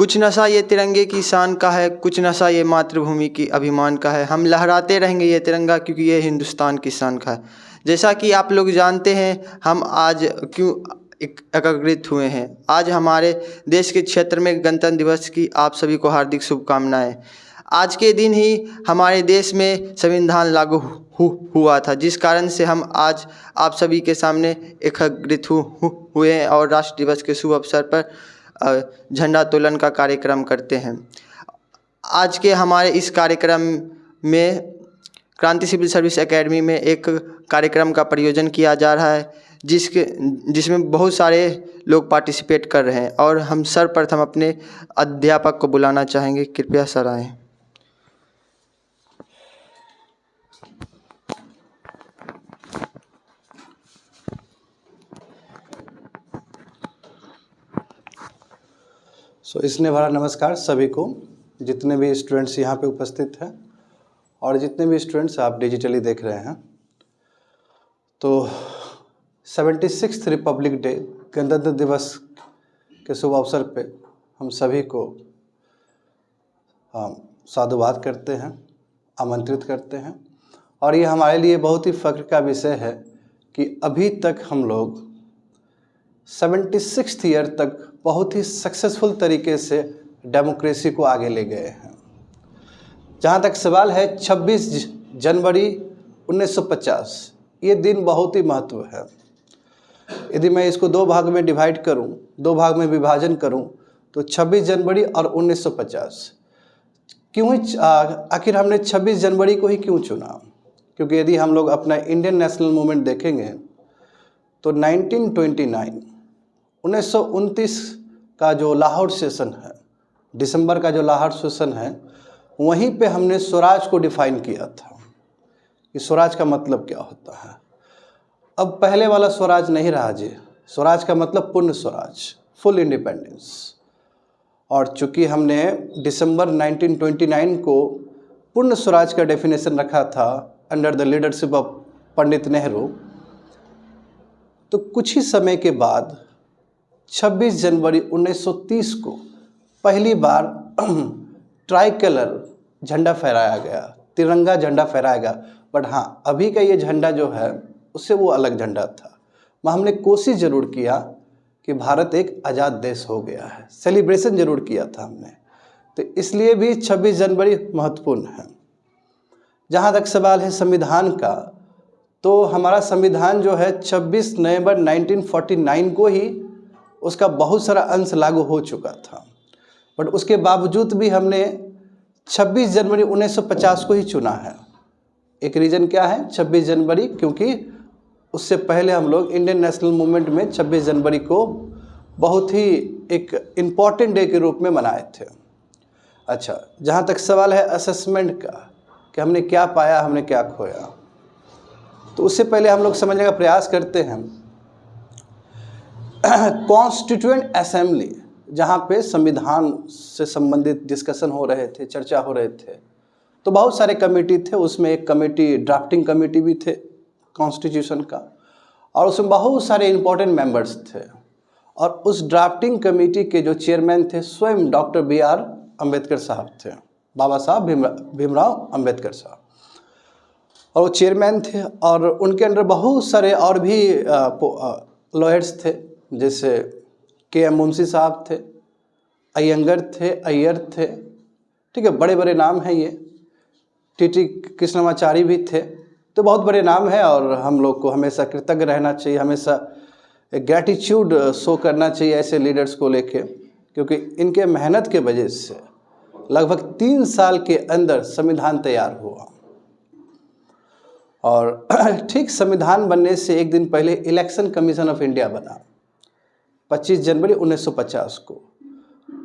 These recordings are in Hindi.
कुछ नशा ये तिरंगे की शान का है, कुछ नशा ये मातृभूमि की अभिमान का है। हम लहराते रहेंगे ये तिरंगा क्योंकि ये हिंदुस्तान की शान का है। जैसा कि आप लोग जानते हैं हम आज क्यों एकत्रित हुए हैं। आज हमारे देश के क्षेत्र में गणतंत्र दिवस की आप सभी को हार्दिक शुभकामनाएं। आज के दिन ही हमारे देश में संविधान लागू हुआ था, जिस कारण से हम आज आप सभी के सामने एकत्रित हुए हैं और राष्ट्र दिवस के शुभ अवसर पर झंडा तोलन का कार्यक्रम करते हैं। आज के हमारे इस कार्यक्रम में क्रांति सिविल सर्विस एकेडमी में एक कार्यक्रम का प्रयोजन किया जा रहा है, जिसमें बहुत सारे लोग पार्टिसिपेट कर रहे हैं। और हम सर्वप्रथम अपने अध्यापक को बुलाना चाहेंगे, कृपया सर आएँ। इसने भरा नमस्कार सभी को, जितने भी स्टूडेंट्स यहाँ पे उपस्थित हैं और जितने भी स्टूडेंट्स आप डिजिटली देख रहे हैं। तो 76th रिपब्लिक डे गणतंत्र दिवस के शुभ अवसर पे हम सभी को साधुवाद करते हैं, आमंत्रित करते हैं। और ये हमारे लिए बहुत ही फ़ख्र का विषय है कि अभी तक हम लोग 76th ईयर तक बहुत ही सक्सेसफुल तरीके से डेमोक्रेसी को आगे ले गए हैं। जहाँ तक सवाल है 26 जनवरी 1950, ये दिन बहुत ही महत्व है। यदि मैं इसको दो भाग में डिवाइड करूँ, दो भाग में विभाजन करूँ, तो 26 जनवरी और 1950 क्यों, आखिर हमने 26 जनवरी को ही क्यों चुना? क्योंकि यदि हम लोग अपना इंडियन नेशनल मूवमेंट देखेंगे तो 1929 का जो लाहौर सेशन है, दिसंबर का जो लाहौर सेशन है, वहीं पे हमने स्वराज को डिफाइन किया था कि स्वराज का मतलब क्या होता है। अब पहले वाला स्वराज नहीं रहा जी। स्वराज का मतलब पूर्ण स्वराज, फुल इंडिपेंडेंस। और चूंकि हमने दिसंबर 1929 को पूर्ण स्वराज का डेफिनेशन रखा था under the leadership of Pandit Nehru, तो कुछ ही समय के बाद 26 जनवरी 1930 को पहली बार ट्राई कलर झंडा फहराया गया, तिरंगा झंडा फहराया गया। बट हाँ, अभी का ये झंडा जो है उससे वो अलग झंडा था। मगर हमने कोशिश ज़रूर किया कि भारत एक आज़ाद देश हो गया है, सेलिब्रेशन ज़रूर किया था हमने। तो इसलिए भी 26 जनवरी महत्वपूर्ण है। जहाँ तक सवाल है संविधान का, तो हमारा संविधान जो है 26 नवंबर 1949 को ही उसका बहुत सारा अंश लागू हो चुका था। बट उसके बावजूद भी हमने 26 जनवरी 1950 को ही चुना है। एक रीज़न क्या है 26 जनवरी? क्योंकि उससे पहले हम लोग इंडियन नेशनल मूवमेंट में 26 जनवरी को बहुत ही एक इम्पॉर्टेंट डे के रूप में मनाए थे। अच्छा, जहाँ तक सवाल है असेसमेंट का कि हमने क्या पाया, हमने क्या खोया, तो उससे पहले हम लोग समझने का प्रयास करते हैं। कॉन्स्टिट्यूएंट असेंबली, जहाँ पे संविधान से संबंधित डिस्कशन हो रहे थे, चर्चा हो रहे थे, तो बहुत सारे कमेटी थे। उसमें एक कमेटी ड्राफ्टिंग कमेटी भी थे कॉन्स्टिट्यूशन का, और उसमें बहुत सारे इम्पोर्टेंट मेंबर्स थे। और उस ड्राफ्टिंग कमेटी के जो चेयरमैन थे स्वयं डॉक्टर B.R. अम्बेडकर साहब थे, बाबा साहब भीमराव अम्बेडकर साहब, और वो चेयरमैन थे। और उनके अंदर बहुत सारे और भी लॉयर्स थे, जैसे K.M. मुंशी साहब थे, अयंगर थे, अय्यर थे, ठीक है, बड़े बड़े नाम हैं ये। T.T. कृष्णमाचारी भी थे। तो बहुत बड़े नाम हैं और हम लोग को हमेशा कृतज्ञ रहना चाहिए, हमेशा ग्रैटिट्यूड शो करना चाहिए ऐसे लीडर्स को लेके, क्योंकि इनके मेहनत के वजह से लगभग 3 साल के अंदर संविधान तैयार हुआ। और ठीक संविधान बनने से एक दिन पहले इलेक्शन कमीशन ऑफ इंडिया बना, 25 जनवरी 1950 को।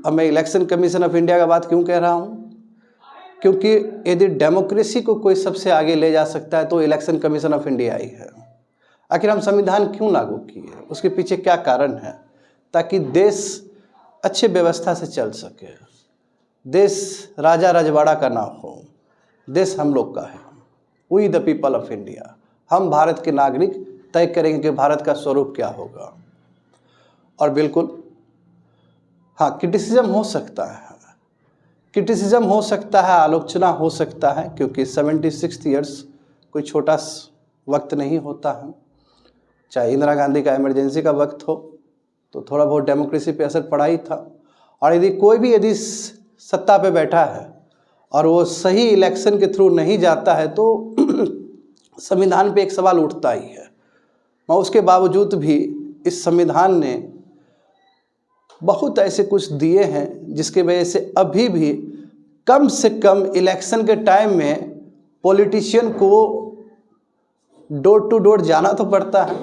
अब मैं इलेक्शन कमीशन ऑफ इंडिया का बात क्यों कह रहा हूँ? क्योंकि यदि डेमोक्रेसी को कोई सबसे आगे ले जा सकता है तो इलेक्शन कमीशन ऑफ इंडिया ही है। आखिर हम संविधान क्यों लागू किए, उसके पीछे क्या कारण है? ताकि देश अच्छे व्यवस्था से चल सके, देश राजा रजवाड़ा का ना हो, देश हम लोग का है। We the people of India, हम भारत के नागरिक तय करेंगे कि भारत का स्वरूप क्या होगा। और बिल्कुल हाँ, क्रिटिसिज्म हो सकता है, क्रिटिसिज्म हो सकता है, आलोचना हो सकता है, क्योंकि 76 ईयर्स कोई छोटा वक्त नहीं होता है। चाहे इंदिरा गांधी का इमरजेंसी का वक्त हो तो थोड़ा बहुत डेमोक्रेसी पे असर पड़ा ही था। और यदि सत्ता पे बैठा है और वो सही इलेक्शन के थ्रू नहीं जाता है तो संविधान पे एक सवाल उठता ही है। मगर उसके बावजूद भी इस संविधान ने बहुत ऐसे कुछ दिए हैं जिसके वजह से अभी भी कम से कम इलेक्शन के टाइम में पॉलिटिशियन को डोर टू डोर जाना तो पड़ता है,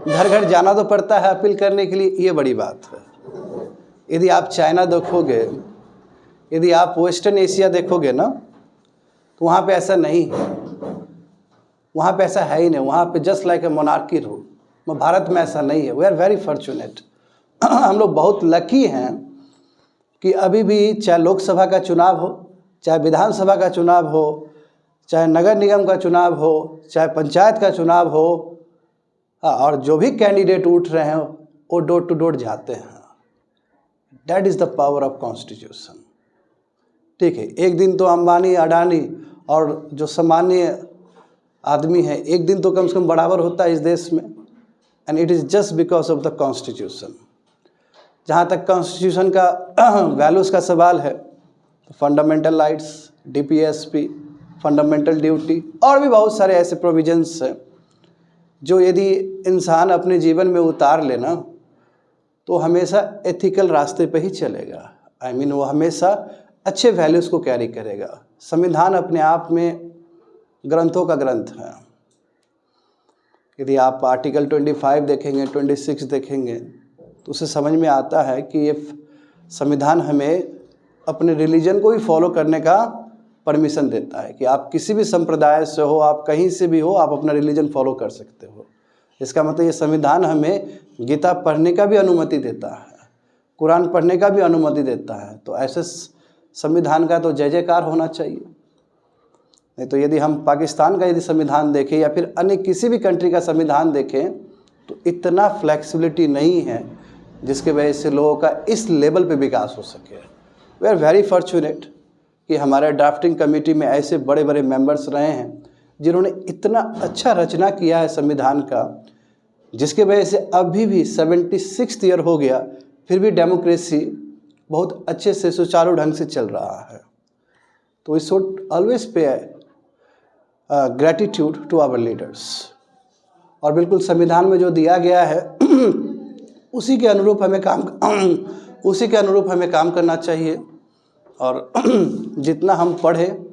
घर घर जाना तो पड़ता है अपील करने के लिए। ये बड़ी बात है। यदि आप चाइना देखोगे, यदि आप वेस्टर्न एशिया देखोगे ना, तो वहाँ पे ऐसा नहीं है, वहाँ पे ऐसा है ही नहीं। वहाँ पे just like a monarchy rule. Bharat में ऐसा नहीं है। We are very fortunate. हम लोग बहुत लकी हैं कि अभी भी चाहे लोकसभा का चुनाव हो, चाहे विधानसभा का चुनाव हो, चाहे नगर निगम का चुनाव हो, चाहे पंचायत का चुनाव हो, और जो भी कैंडिडेट उठ रहे हैं वो डोर टू डोर जाते हैं। That is the power of constitution. ठीक है, एक दिन तो अंबानी, अडानी और जो सामान्य आदमी है, एक दिन तो कम से कम बराबर होता है इस देश में। And it is just because of the constitution. जहाँ तक कॉन्स्टिट्यूशन का वैल्यूज़ का सवाल है, fundamental rights, DPSP, fundamental duty और भी बहुत सारे ऐसे प्रोविजंस हैं जो यदि इंसान अपने जीवन में उतार लेना तो हमेशा एथिकल रास्ते पे ही चलेगा। वो हमेशा अच्छे वैल्यूज़ को कैरी करेगा। संविधान अपने आप में ग्रंथों का ग्रंथ है। यदि आप आर्टिकल 25 देखेंगे, 26 देखेंगे तो उसे समझ में आता है कि ये संविधान हमें अपने रिलीजन को भी फॉलो करने का परमिशन देता है कि आप किसी भी संप्रदाय से हो, आप कहीं से भी हो, आप अपना रिलीजन फॉलो कर सकते हो। इसका मतलब ये संविधान हमें गीता पढ़ने का भी अनुमति देता है, कुरान पढ़ने का भी अनुमति देता है। तो ऐसे संविधान का तो जय जयकार होना चाहिए। नहीं तो यदि हम पाकिस्तान का यदि संविधान देखें या फिर अन्य किसी भी कंट्री का संविधान देखें तो इतना फ्लेक्सिबिलिटी नहीं है जिसके वजह से लोगों का इस लेवल पे विकास हो सके। वी आर वेरी फॉर्चुनेट कि हमारे ड्राफ्टिंग कमेटी में ऐसे बड़े बड़े मेंबर्स रहे हैं जिन्होंने इतना अच्छा रचना किया है संविधान का, जिसके वजह से अभी भी 76 ईयर हो गया फिर भी डेमोक्रेसी बहुत अच्छे से सुचारू ढंग से चल रहा है। तो we should always pay gratitude to our leaders. और बिल्कुल संविधान में जो दिया गया है उसी के अनुरूप हमें काम करना चाहिए। और जितना हम पढ़ें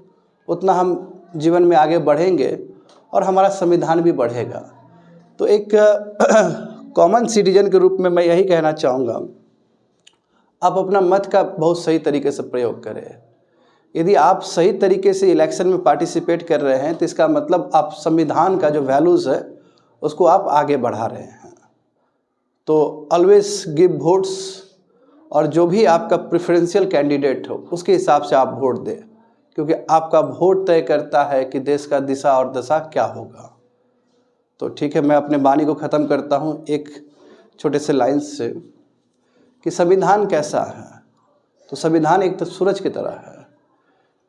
उतना हम जीवन में आगे बढ़ेंगे और हमारा संविधान भी बढ़ेगा। तो एक कॉमन सिटीजन के रूप में मैं यही कहना चाहूँगा, आप अपना मत का बहुत सही तरीके से प्रयोग करें। यदि आप सही तरीके से इलेक्शन में पार्टिसिपेट कर रहे हैं तो इसका मतलब आप संविधान का जो वैल्यूज़ है उसको आप आगे बढ़ा रहे हैं। तो ऑलवेज गिव वोट्स, और जो भी आपका प्रेफरेंशियल कैंडिडेट हो उसके हिसाब से आप वोट दें, क्योंकि आपका वोट तय करता है कि देश का दिशा और दशा क्या होगा। तो ठीक है, मैं अपने वाणी को ख़त्म करता हूँ एक छोटे से लाइन से कि संविधान कैसा है। तो संविधान एक तो सूरज की तरह है।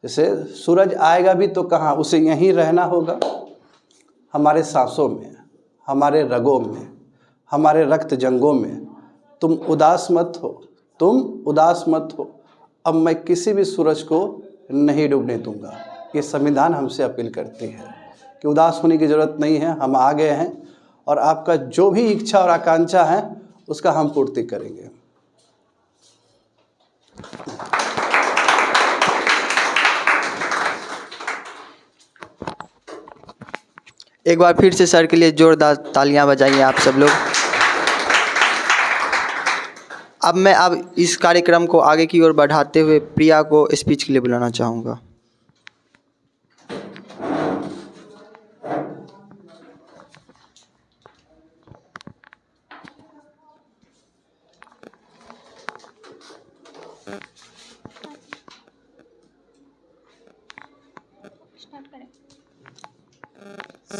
जैसे सूरज आएगा भी तो कहाँ, उसे यहीं रहना होगा, हमारे सांसों में, हमारे रगों में, हमारे रक्त जंगों में। तुम उदास मत हो, तुम उदास मत हो, अब मैं किसी भी सूरज को नहीं डूबने दूंगा। ये संविधान हमसे अपील करती है कि उदास होने की ज़रूरत नहीं है, हम आ गए हैं और आपका जो भी इच्छा और आकांक्षा है उसका हम पूर्ति करेंगे। एक बार फिर से सर के लिए जोरदार तालियां बजाइए आप सब लोग। अब इस कार्यक्रम को आगे की ओर बढ़ाते हुए प्रिया को स्पीच के लिए बुलाना चाहूँगा।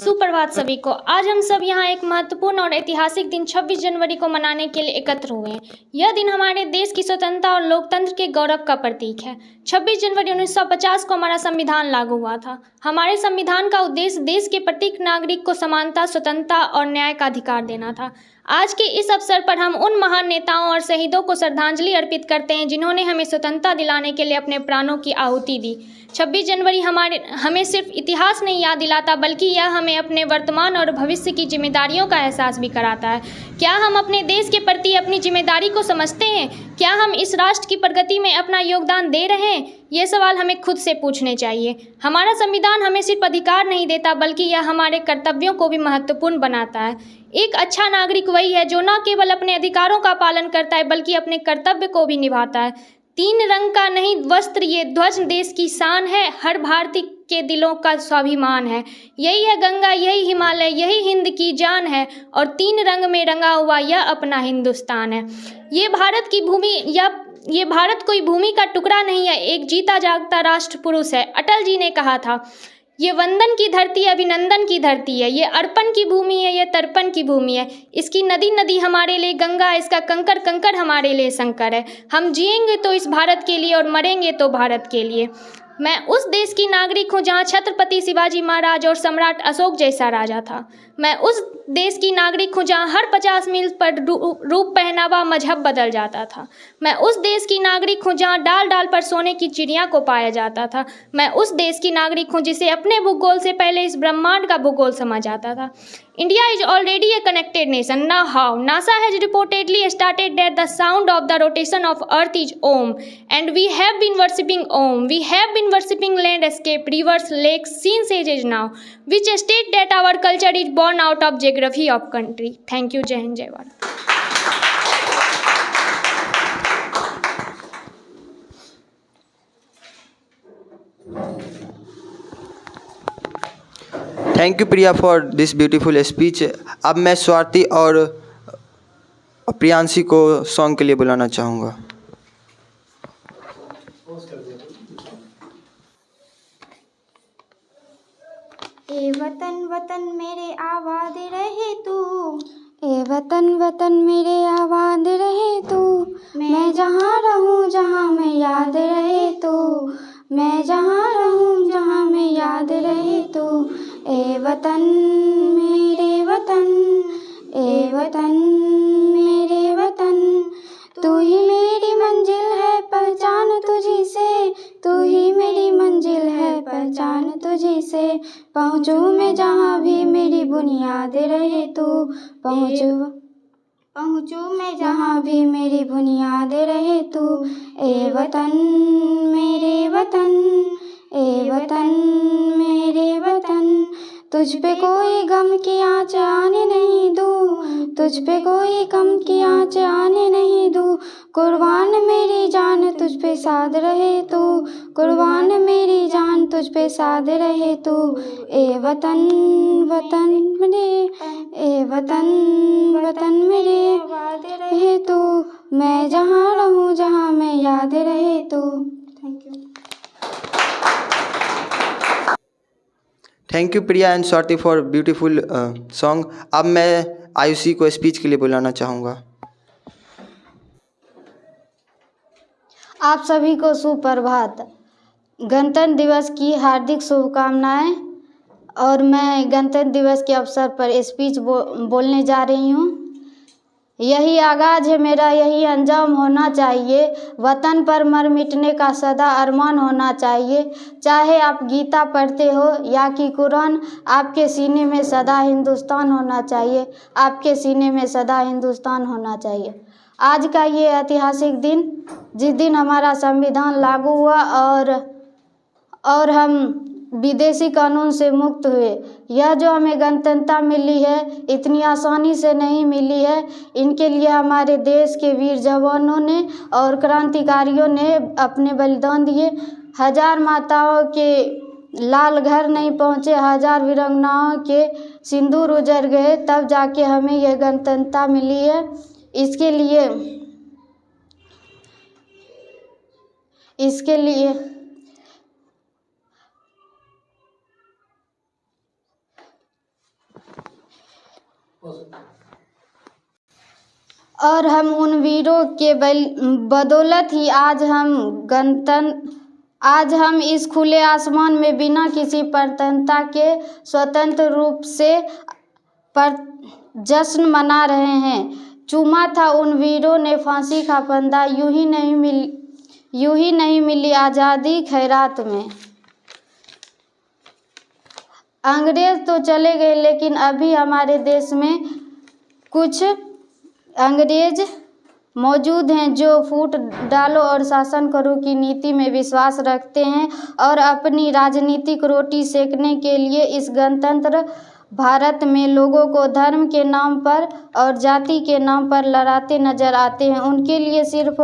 सुप्रभात सभी को। आज हम सब यहाँ एक महत्वपूर्ण और ऐतिहासिक दिन 26 जनवरी को मनाने के लिए एकत्र हुए हैं। यह दिन हमारे देश की स्वतंत्रता और लोकतंत्र के गौरव का प्रतीक है। 26 जनवरी 1950 को हमारा संविधान लागू हुआ था। हमारे संविधान का उद्देश्य देश के प्रत्येक नागरिक को समानता, स्वतंत्रता और न्याय का अधिकार देना था। आज के इस अवसर पर हम उन महान नेताओं और शहीदों को श्रद्धांजलि अर्पित करते हैं जिन्होंने हमें स्वतंत्रता दिलाने के लिए अपने प्राणों की आहुति दी। 26 जनवरी हमें सिर्फ इतिहास नहीं याद दिलाता, बल्कि यह हमें अपने वर्तमान और भविष्य की जिम्मेदारियों का एहसास भी कराता है। क्या हम अपने देश के प्रति अपनी जिम्मेदारी को समझते हैं? क्या हम इस राष्ट्र की प्रगति में अपना योगदान दे रहे हैं? ये सवाल हमें खुद से पूछने चाहिए। हमारा संविधान हमें सिर्फ अधिकार नहीं देता, बल्कि यह हमारे कर्तव्यों को भी महत्वपूर्ण बनाता है। एक अच्छा नागरिक वही है जो न केवल अपने अधिकारों का पालन करता है, बल्कि अपने कर्तव्य को भी निभाता है। 3 रंग का नहीं वस्त्र, ये ध्वज देश की शान है, हर भारतीय के दिलों का स्वाभिमान है। यही है गंगा, यही हिमालय, यही हिंद की जान है, और 3 रंग में रंगा हुआ यह अपना हिंदुस्तान है। ये भारत कोई भूमि का टुकड़ा नहीं है, एक जीता जागता राष्ट्र पुरुष है। अटल जी ने कहा था, ये वंदन की धरती है, अभिनंदन की धरती है, ये अर्पण की भूमि है, ये तर्पण की भूमि है। इसकी नदी नदी हमारे लिए गंगा है, इसका कंकड़ कंकड़ हमारे लिए शंकर है। हम जिएंगे तो इस भारत के लिए और मरेंगे तो भारत के लिए। मैं उस देश की नागरिक हूँ जहाँ छत्रपति शिवाजी महाराज और सम्राट अशोक जैसा राजा था। मैं उस देश की नागरिक हूँ जहाँ हर 50 मील पर रूप, पहनावा, मजहब बदल जाता था। मैं उस देश की नागरिक हूँ जहाँ डाल डाल पर सोने की चिड़िया को पाया जाता था। मैं उस देश की नागरिक हूँ जिसे अपने भूगोल से पहले इस ब्रह्मांड का भूगोल समझ आता था। India is already a connected nation. Now how? NASA has reportedly stated that the sound of the rotation of Earth is Om, and we have been worshipping Om. We have been worshipping landscape, rivers, lakes since ages now, which state that our culture is born out of geography of country. Thank you. Jai Hind, Jai Bharat. Thank you Priya for this beautiful speech. अब मैं स्वाति और प्रियांशी को सॉन्ग के लिए बुलाना चाहूँगा। ए वतन वतन मेरे आबाद रहे तू, ए वतन वतन मेरे आबाद रहे तू, मैं जहाँ रहूँ जहाँ मैं याद रहे तू, मैं जहाँ रहूँ जहाँ मैं याद रहे तू। ए वतन मेरे वतन, ए वतन मेरे वतन, तू ही मेरी मंजिल है पहचान तुझी से, तू ही मेरी मंजिल है पहचान तुझी से। पहुँचूँ मैं जहाँ भी मेरी बुनियाद रहे तू, पहुँचूँ मैं जहाँ भी मेरी बुनियाद रहे तू। ए वतन मेरे वतन, ए वतन मेरे वतन, तुझ पे कोई गम की आँच आने नहीं दूँ, तुझ पे कोई गम की आँच आने नहीं दूँ। कुर्बान मेरी जान तुझ पे साध रहे तू, कुर्बान मेरी जान तुझ पे साध रहे तू। ए वतन वतन मेरे, ए वतन वतन मेरे रहे तू, मैं जहाँ रहूँ जहाँ मैं याद रहे तू। Thank you. Thank you Priya and Swati for beautiful song. अब मैं आयुषी को स्पीच के लिए बुलाना चाहूँगा। आप सभी को सुप्रभात। गणतंत्र दिवस की हार्दिक शुभकामनाएं। और मैं गणतंत्र दिवस के अवसर पर स्पीच बोलने जा रही हूँ। यही आगाज़ है मेरा, यही अंजाम होना चाहिए, वतन पर मर मिटने का सदा अरमान होना चाहिए। चाहे आप गीता पढ़ते हो या कि कुरान, आपके सीने में सदा हिंदुस्तान होना चाहिए, आपके सीने में सदा हिंदुस्तान होना चाहिए। आज का ये ऐतिहासिक दिन, जिस दिन हमारा संविधान लागू हुआ और हम विदेशी कानून से मुक्त हुए, यह जो हमें गणतंत्रता मिली है इतनी आसानी से नहीं मिली है। इनके लिए हमारे देश के वीर जवानों ने और क्रांतिकारियों ने अपने बलिदान दिए। 1000 माताओं के लाल घर नहीं पहुँचे, 1000 वीरांगनाओं के सिंदूर उजड़ गए, तब जाके हमें यह गणतंत्रता मिली है। इसके लिए और हम उन वीरों के बदौलत ही आज हम इस खुले आसमान में बिना किसी परतंत्रता के स्वतंत्र रूप से पर जश्न मना रहे हैं। चूमा था उन वीरों ने फांसी का फंदा, यूं ही नहीं मिली आज़ादी खैरात में। अंग्रेज तो चले गए, लेकिन अभी हमारे देश में कुछ अंग्रेज मौजूद हैं जो फूट डालो और शासन करो की नीति में विश्वास रखते हैं और अपनी राजनीतिक रोटी सेकने के लिए इस गणतंत्र भारत में लोगों को धर्म के नाम पर और जाति के नाम पर लड़ाते नजर आते हैं। उनके लिए सिर्फ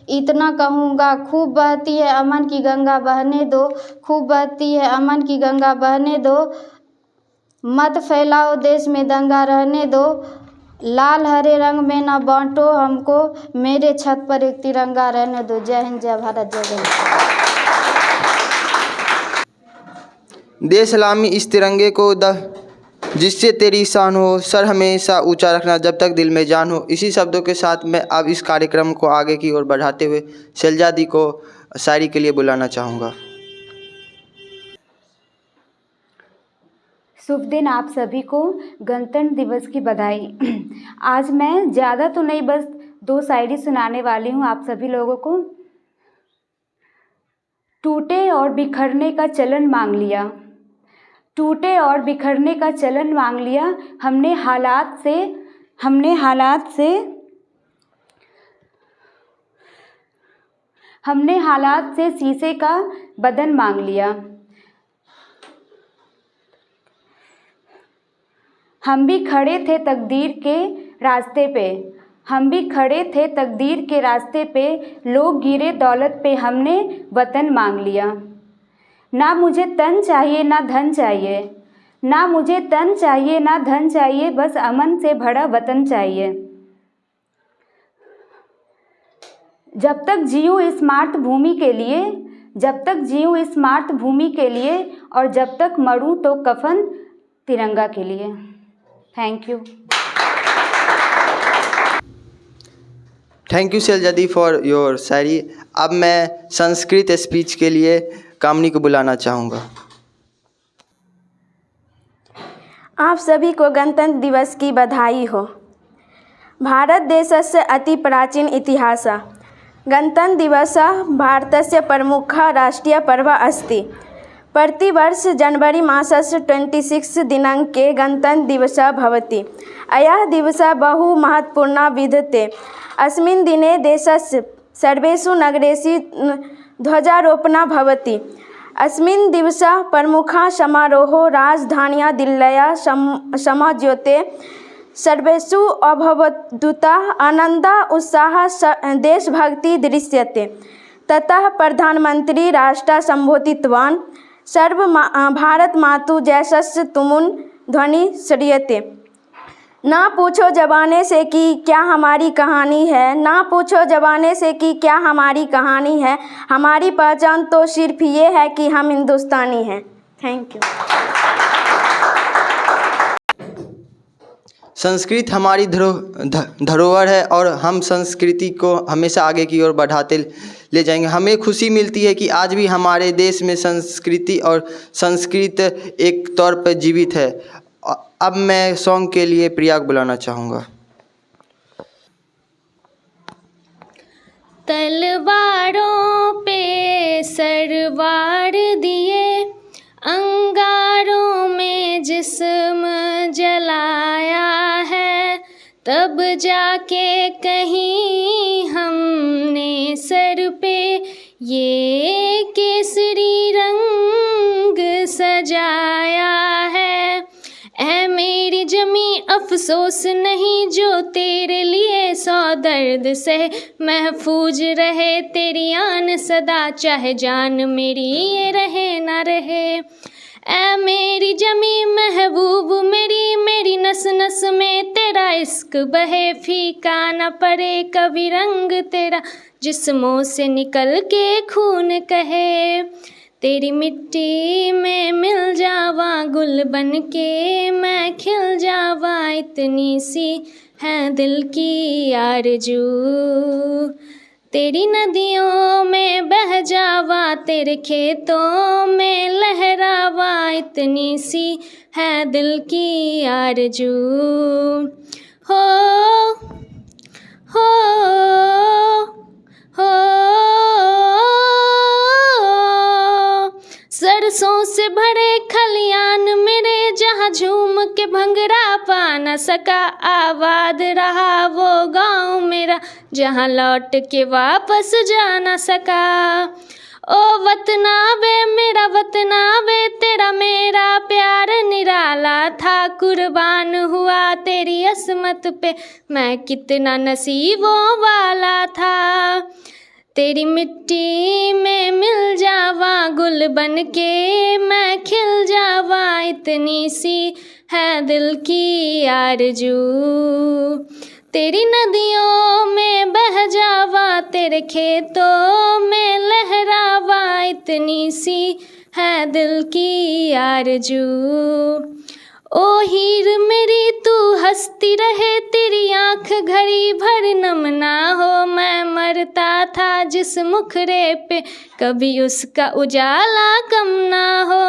इतना कहूँगा, खूब बहती है अमन की गंगा बहने दो, खूब बहती है अमन की गंगा बहने दो, मत फैलाओ देश में दंगा रहने दो, लाल हरे रंग में ना बांटो हमको, मेरे छत पर एक तिरंगा रहने दो। जय हिंद, जय भारत, जय गणतंत्र। दे सलामी इस तिरंगे को जिससे तेरी शान हो, सर हमेशा ऊंचा रखना जब तक दिल में जान हो। इसी शब्दों के साथ मैं अब इस कार्यक्रम को आगे की ओर बढ़ाते हुए शैलजा दी को शायरी के लिए बुलाना चाहूँगा। शुभ दिन आप सभी को, गणतंत्र दिवस की बधाई। आज मैं ज़्यादा तो नहीं, बस 2 शायरी सुनाने वाली हूँ आप सभी लोगों को। टूटे और बिखरने का चलन मांग लिया, टूटे और बिखरने का चलन मांग लिया, हमने हालात से शीशे का बदन मांग लिया। हम भी खड़े थे तकदीर के रास्ते पे, हम भी खड़े थे तकदीर के रास्ते पे, लोग गिरे दौलत पे, हमने वतन मांग लिया। ना मुझे तन चाहिए ना धन चाहिए, ना मुझे तन चाहिए ना धन चाहिए, बस अमन से भरा वतन चाहिए। जब तक जीऊँ इस मातृभूमि के लिए, जब तक जीऊँ इस मातृभूमि के लिए, और जब तक मरूं तो कफन तिरंगा के लिए। Thank you. Thank you Shailja di for your shayari. अब मैं संस्कृत स्पीच के लिए कामनी को बुलाना चाहूँगा। आप सभी को गणतंत्र दिवस की बधाई हो। भारत देशस्य अति प्राचीन इतिहासः गणतंत्र दिवसः भारतस्य प्रमुखः राष्ट्रीय पर्व अस्ति। प्रतिवर्ष जनवरी मासस्य 26 दिनाङ्के गणतंत्र दिवसः भवति। अयः दिवसः बहु महत्वपूर्णः विद्यते। अस्मिन् दिने देशस्य सर्वेषु नगरेषु ध्वजारोपणः भवति। अस्मिन् दिवसे प्रमुखः समारोहो राजधान्यां दिल्ल्यां समायोज्यते। सर्वेषु अभवद्युतः आनन्दः उत्साहः देशभक्तिः दृश्यते। ततः प्रधानमंत्री राष्ट्रं सम्बोधितवान्। सर्व भारत मातु जैसस्य तुमुन ध्वनि श्रूयते। ना पूछो ज़माने से कि क्या हमारी कहानी है, ना पूछो ज़माने से कि क्या हमारी कहानी है, हमारी पहचान तो सिर्फ ये है कि हम हिंदुस्तानी हैं। Thank you. संस्कृत हमारी धरोहर है और हम संस्कृति को हमेशा आगे की ओर बढ़ाते ले जाएंगे। हमें खुशी मिलती है कि आज भी हमारे देश में संस्कृति और संस्कृत एक तौर पर जीवित है। अब मैं सॉन्ग के लिए प्रिया को बुलाना चाहूँगा। तलवारों पे सरवार दिए, अंगारों में जिस्म जलाया है, तब जाके कहीं हमने सर पे ये केसरी रंग सजाया है। ऐ मेरी जमी अफसोस नहीं जो तेरे लिए 100 दर्द से महफूज रहे तेरी आन सदा, चाहे जान मेरी ये रहे ना रहे। ऐ मेरी जमी महबूब मेरी, मेरी नस नस में तेरा इश्क बहे, फीका न पड़े कभी रंग तेरा, जिस्मों से निकल के खून कहे। तेरी मिट्टी में मिल जावा गुल बन के, मैं खिल जावा इतनी सी है दिल की आरज़ू। तेरी नदियों में बह जावा, तेरे खेतों में लहरावा, इतनी सी है दिल की आरज़ू। हो हो हो सरसों से भरे खलियान मेरे, जहाँ झूम के भंगड़ा पा न सका, आबाद रहा वो गाँव मेरा, जहाँ लौट के वापस जा न सका। ओ वतना वे मेरा वतना वे, तेरा मेरा प्यार निराला था, कुर्बान हुआ तेरी असमत पे, मैं कितना नसीबों वाला था। तेरी मिट्टी में मिल जावा, गुल बन के मैं खिल जावा, इतनी सी है दिल की आरज़ू। तेरी नदियों में बह जावा, तेरे खेतों में लहरावा, इतनी सी है दिल की आरज़ू। ओ हीर मेरी तू हंसती रहे, तेरी आँख घड़ी भर नम ना हो, मैं मरता था जिस मुखरे पे, कभी उसका उजाला कम ना हो।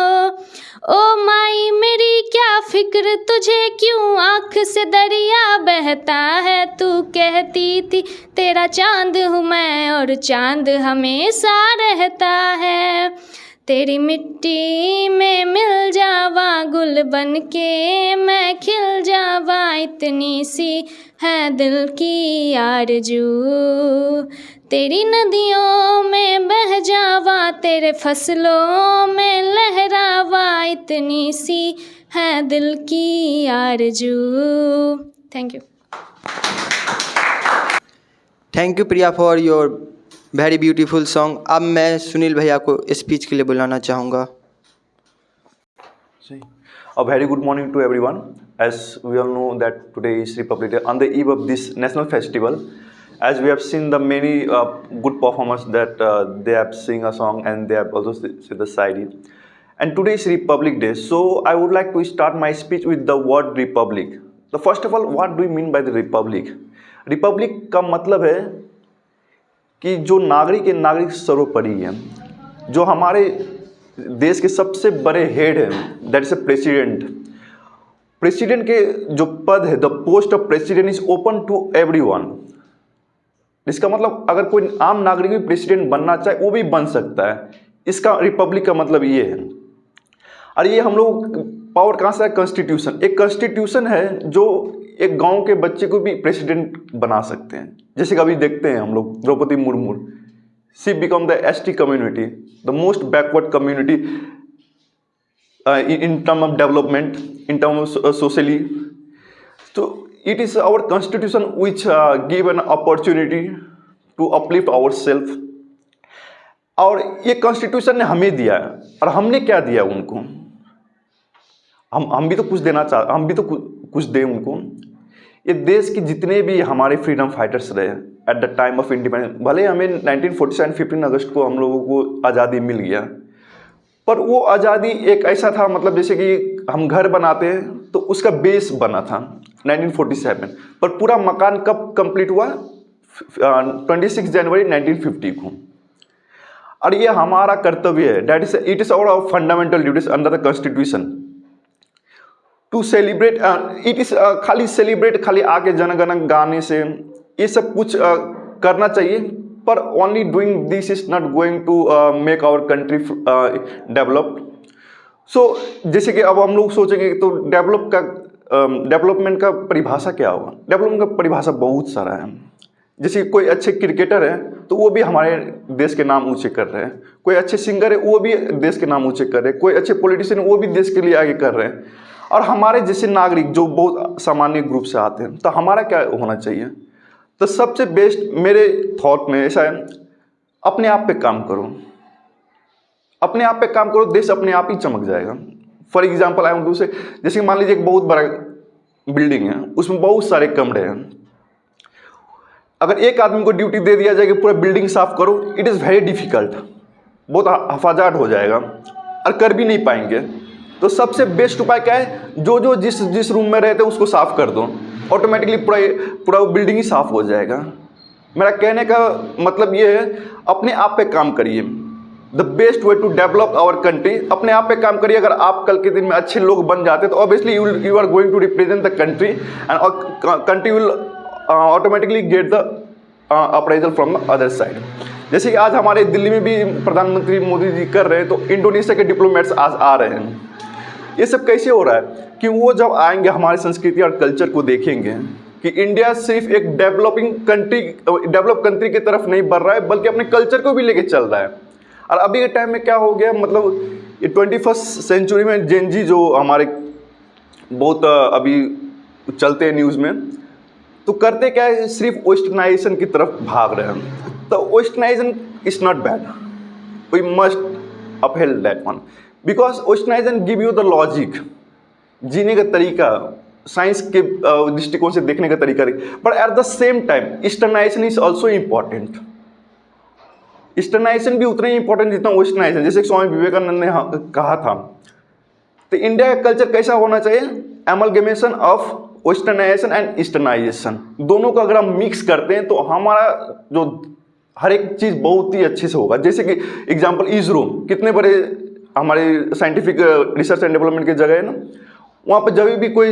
ओ माई मेरी क्या फिक्र तुझे, क्यों आँख से दरिया बहता है, तू कहती थी तेरा चांद हूँ मैं, और चांद हमेशा रहता है। तेरी मिट्टी में मिल जावा, गुल बन के मैं खिल जावा, इतनी सी है दिल की आरज़ू। तेरी नदियों में बह जावा, तेरे फसलों में लहरावा, इतनी सी है दिल की आरज़ू। Thank you. Thank you Priya for your very beautiful song. अब मैं सुनील भैया को स्पीच के लिए बुलाना चाहूँगा। A very good morning to everyone. As we all know that today is Republic Day, on the eve of this national festival, as we have seen the many good performers that they have sing a song and they have also said the Sairi. And today is Republic Day, so I would like to start my speech with the word Republic. So first of all, what do we mean by the Republic? Republic का मतलब है कि जो नागरिक सर्वोपरि है, जो हमारे देश के सबसे बड़े हेड हैं, that is a president. President के जो पद है, the post of president is open to everyone. इसका मतलब अगर कोई आम नागरिक भी प्रेसिडेंट बनना चाहे वो भी बन सकता है। इसका रिपब्लिक का मतलब ये है। और ये हम लोग पावर कहाँ से है? कॉन्स्टिट्यूशन। एक कॉन्स्टिट्यूशन है जो एक गांव के बच्चे को भी प्रेसिडेंट बना सकते हैं। जैसे कि अभी देखते हैं हम लोग Draupadi Murmu, she become the ST community, the most backward community in terms of development, in terms of socially. So it is our constitution which give an opportunity to uplift ourselves. और ये कॉन्स्टिट्यूशन ने हमें दिया है, और हमने क्या दिया उनको? हम भी तो कुछ देना हम भी तो कुछ दें उनको। ये देश के जितने भी हमारे फ्रीडम फाइटर्स रहे at the time of independence, भले हमें 1947 15 अगस्त को हम लोगों को आज़ादी मिल गया, पर वो आज़ादी एक ऐसा था, मतलब जैसे कि हम घर बनाते हैं तो उसका बेस बना था 1947, पर पूरा मकान कब कंप्लीट हुआ? 26 जनवरी 1950 को। और ये हमारा कर्तव्य है, that is it is our fundamental duties under the constitution to celebrate. It is खाली सेलिब्रेट, खाली आके जनगण गाने से ये सब कुछ करना चाहिए, पर only doing this is not going to make our country developed. So जैसे कि अब हम लोग सोचेंगे तो डेवलपमेंट का परिभाषा क्या होगा? डेवलपमेंट का परिभाषा बहुत सारा है। जैसे कोई अच्छे क्रिकेटर हैं तो वो भी हमारे देश के नाम ऊंचे कर रहे हैं, कोई अच्छे सिंगर है वो भी देश के नाम ऊंचे कर रहे हैं, कोई अच्छे पॉलिटिशियन वो भी देश के लिए आगे कर रहे हैं। और हमारे जैसे नागरिक जो बहुत सामान्य ग्रुप से आते हैं, तो हमारा क्या होना चाहिए? तो सबसे बेस्ट मेरे थॉट में ऐसा है, अपने आप पे काम करो, अपने आप पे काम करो, देश अपने आप ही चमक जाएगा। For example I want to say, जैसे मान लीजिए एक बहुत बड़ा बिल्डिंग है, उसमें बहुत सारे कमरे हैं। अगर एक आदमी को ड्यूटी दे दिया जाए कि पूरा बिल्डिंग साफ करो, इट इज़ वेरी डिफिकल्ट, बहुत हफाजाट हो जाएगा और कर भी नहीं पाएंगे। तो सबसे बेस्ट उपाय क्या है, जो जिस रूम में रहते हैं उसको साफ कर दो, ऑटोमेटिकली पूरा बिल्डिंग ही साफ हो जाएगा। मेरा कहने का मतलब ये है, अपने आप पे काम करिए। The best way to develop our country, अपने आप पे काम करिए। अगर आप कल के दिन में अच्छे लोग बन जाते हैं तो obviously you are going to represent the country and country will automatically get the appraisal from the other side. जैसे कि आज हमारे दिल्ली में भी प्रधानमंत्री मोदी जी कर रहे हैं, तो इंडोनेशिया के डिप्लोमेट्स आज आ रहे हैं। ये सब कैसे हो रहा है कि वो जब आएंगे हमारे संस्कृति और कल्चर को देखेंगे कि इंडिया सिर्फ एक डेवलप कंट्री की तरफ नहीं बढ़ रहा है, बल्कि अपने कल्चर को भी लेके चल रहा है। और अभी के टाइम में क्या हो गया, मतलब ये 21st सेंचुरी में जेनजी जो हमारे बहुत अभी चलते हैं न्यूज़ में, तो करते क्या है, सिर्फ वेस्टर्नाइजेशन की तरफ भाग रहे हैं। तो westernisation is not bad, we must upheld that one, because westernisation give you the logic, जीने का तरीका, साइंस के दृष्टिकोण से देखने का तरीका। But at the same time easternization is also important. Easternization भी उतना ही इंपॉर्टेंट जितना वेस्टर्नाइजेशन। जैसे स्वामी विवेकानंद ने कहा था, तो इंडिया का कल्चर कैसा होना चाहिए, एमलगेमेशन ऑफ वेस्टर्नाइजेशन एंड ईस्टर्नाइजेशन, दोनों को अगर हम मिक्स करते हैं तो हमारा जो हर एक चीज़ बहुत ही अच्छे से होगा। जैसे कि एग्जांपल इसरो, कितने बड़े हमारे साइंटिफिक रिसर्च एंड डेवलपमेंट की जगह है ना, वहाँ पर जब भी कोई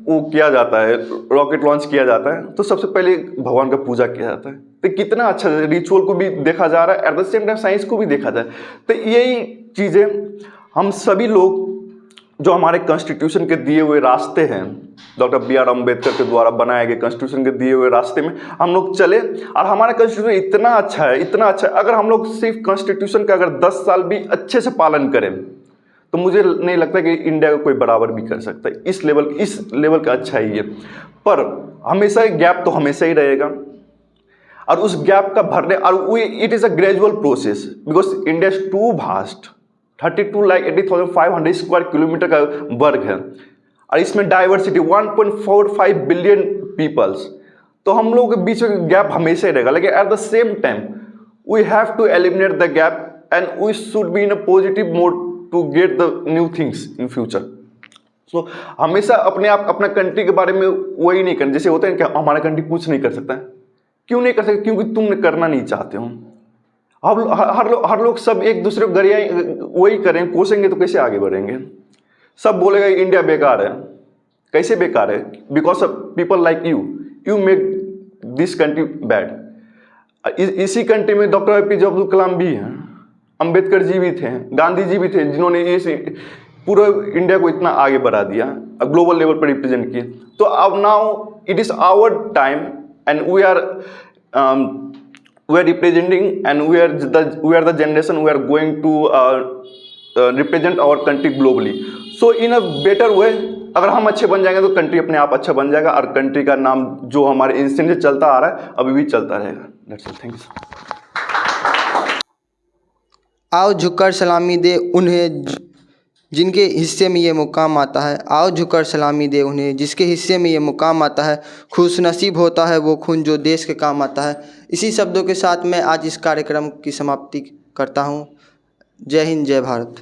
वो किया जाता है, रॉकेट लॉन्च किया जाता है, तो सबसे पहले भगवान का पूजा किया जाता है। तो कितना अच्छा रिचुअल को भी देखा जा रहा है, eight the same time science को भी देखा जाए। तो यही चीज़ें हम सभी लोग जो हमारे कॉन्स्टिट्यूशन के दिए हुए रास्ते हैं, डॉक्टर B.R. अम्बेडकर के द्वारा बनाए गए कॉन्स्टिट्यूशन के दिए हुए रास्ते में हम लोग चले, और हमारा कॉन्स्टिट्यूशन इतना अच्छा है, इतना अच्छा है। अगर हम लोग सिर्फ कॉन्स्टिट्यूशन का अगर 10 साल भी अच्छे से पालन करें तो मुझे नहीं लगता कि इंडिया का कोई बराबर भी कर सकता है। इस लेवल का अच्छा ही है। पर हमेशा गैप तो हमेशा ही रहेगा, और उस गैप का भरने, और it is a gradual process, because India is too vast, 32,80,500 square kilometre का वर्ग है, और इसमें डाइवर्सिटी 1.45 बिलियन पीपल्स। तो हम लोगों के बीच में गैप हमेशा ही रहेगा, लेकिन at the same time we have to eliminate the gap and we should be in a positive mode to get the new things in future. So हमेशा अपने आप अपना कंट्री के बारे में वही नहीं करना, जैसे होता है कि हमारा कंट्री कुछ नहीं कर सकता है। क्यों नहीं कर सकते? क्योंकि तुम करना नहीं चाहते हो। हर लोग सब एक दूसरे को गरिया वही करें, कोसेंगे तो कैसे आगे बढ़ेंगे? सब बोलेगा इंडिया बेकार है। कैसे बेकार है? Because of people like you make this country bad. इसी कंट्री में डॉक्टर APJ अब्दुल कलाम भी हैं, अंबेडकर जी भी थे, गांधी जी भी थे, जिन्होंने ये पूरा इंडिया को इतना आगे बढ़ा दिया, ग्लोबल लेवल पर रिप्रेजेंट किए। तो अब now it is our time and we are representing and we are the generation we are going to represent our country globally. So in a better way, अगर हम अच्छे बन जाएंगे तो कंट्री अपने आप अच्छा बन जाएगा, और कंट्री का नाम जो हमारे इंस्टेंट से चलता आ रहा है अभी भी चलता रहेगा। That's it. Thank you. आओ झुककर सलामी दे उन्हें जिनके हिस्से में ये मुकाम आता है। आओ झुककर सलामी दे उन्हें जिसके हिस्से में ये मुकाम आता है। खुशनसीब होता है वो खून जो देश के काम आता है। इसी शब्दों के साथ मैं आज इस कार्यक्रम की समाप्ति करता हूँ। जय हिंद, जय भारत।